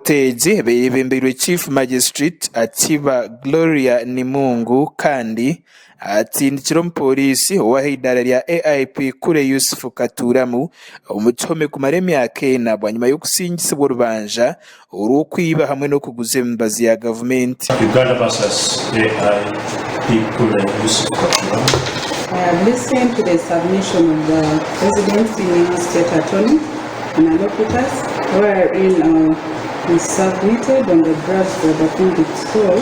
Koteji beyebembere Chief Magistrate Atiba Gloria Nimungu kandi atsindikira umupolisi owaha idara rya AIP Kure Yusufu Katuramu umucome ku maremi yakena bwanyuma yo kusingisibwa rubanja urukwiba hamwe no kuguza embazi ya government. Uganda versus AIP Kure Yusufu Katuramu. I have listened to the submission of the President Senior State Attorney and Alopitas, wherein he submitted on the draft for the convict score.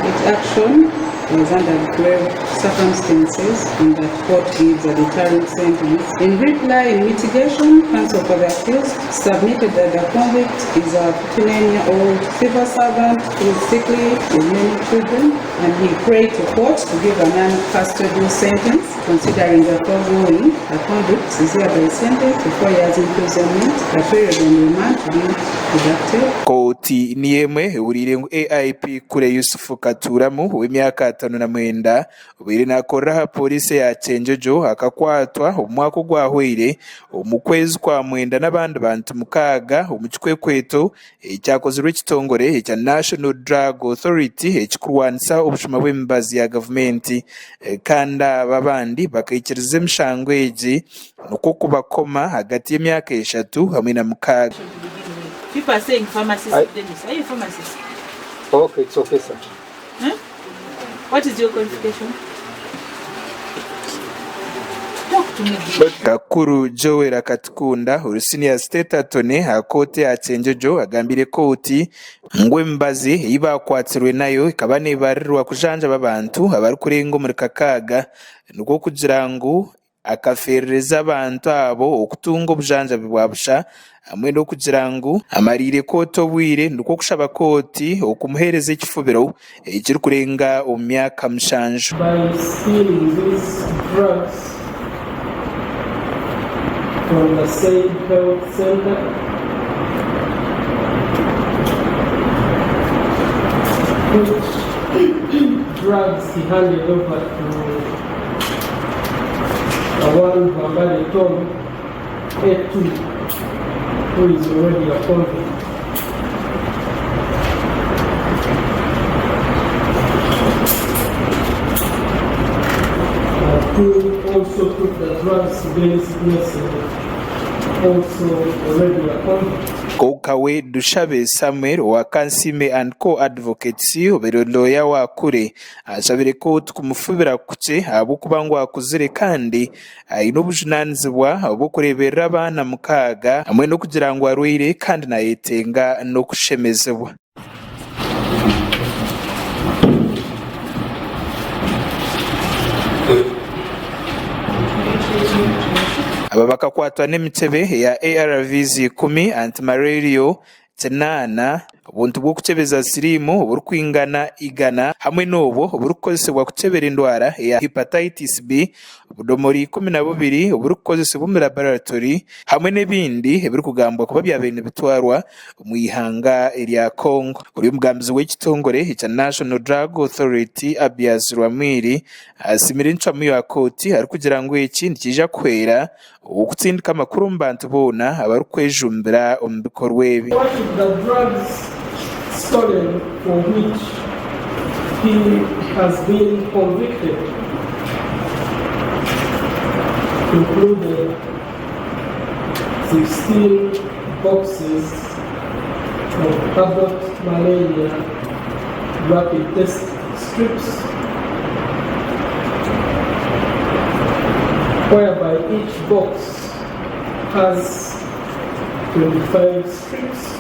Its action was under grave circumstances and that court gives a deterrent sentence. In reply, in mitigation, Counsel for the Appeals submitted that the convict is a 59-year-old civil servant who is sickly with many children, and he prayed to court to give a non-custodial sentence. Considering the foregoing, the convict is hereby sentenced to 4 years imprisonment, the period on remand to be deducted. Koti niyemwe urirengo AIP Kure Yusufu Katuramu w'imyaka 59 ubiri nakoraha polisi ya Chenjojo akakwatwa umwaka gwahwire umukwezi kwa mwenda n'abandi bantu mukaga umukikwekweto icyakoze rw'ikitongore cya National Drug Authority ekikurwanisa obushuma bw'embazi ya government kanda babandi bakayikiriza emshangweji nuko kubakoma hagati y'imyaka 3 hamwe na mukaga. People are saying pharmacist. Are you a pharmacist? Okay, it's okay, sir. Huh? What is your qualification? Talk to me. Kakuru Joel Katukunda uri senior state attorney hakote ya Chenjojo agambire koti ngwe mbazi iba kwatsirwe nayo ikaba nebarirwa kujanja babantu abari kurengo muri kakaga nuko kugira ngo akafereza abantu abo okutunga obujanja bwabusha amwe no kugira ngo amarire koto bwire nuko kushaba koti okumuhereza ekifubiro ekiri kurenga omyaka mushanju. By stealing these drugs from the same health center, which drugs he handed over to one Bambari Tom A2, who is already a convict. Who also took the drugs very seriously, also already a convict. Kokawe Dushabe Samuel wa Kansime and Co-Advocates oberoya wa Kure ashabire ko tukumufubira kuce abukubangwa akuzire kandi inobujunanzibwa obukurebera abana mukaga amwe no kugira ngo arwire kandi na yetenga no kushemezebwa. Aba bakakwatwa n'emitebe ya ARVs 10 antimalarial 8 ubuntu bwo kucebeza sirimu oburukwingana igana hamwe n'obo oburukozesebwa kucebera indwara ya hepatitis B obudomori 12 oburukozesebwa mu laboratory hamwe n'ebindi ebiri kugambwa kuba byabene bitwarwa mu ihanga erya Congo. Uri mugambizi w'ekitongore cya National Drug Authority Abias Rwamiri asimira incamu ya koti ari kugira ngo ikindi kija kwera okutsindika amakuru mbantu bona abarukwejumbira omubikorwa ebi. Stolen for which he has been convicted, including 16 boxes of adult malaria rapid test strips, whereby each box has 25 strips.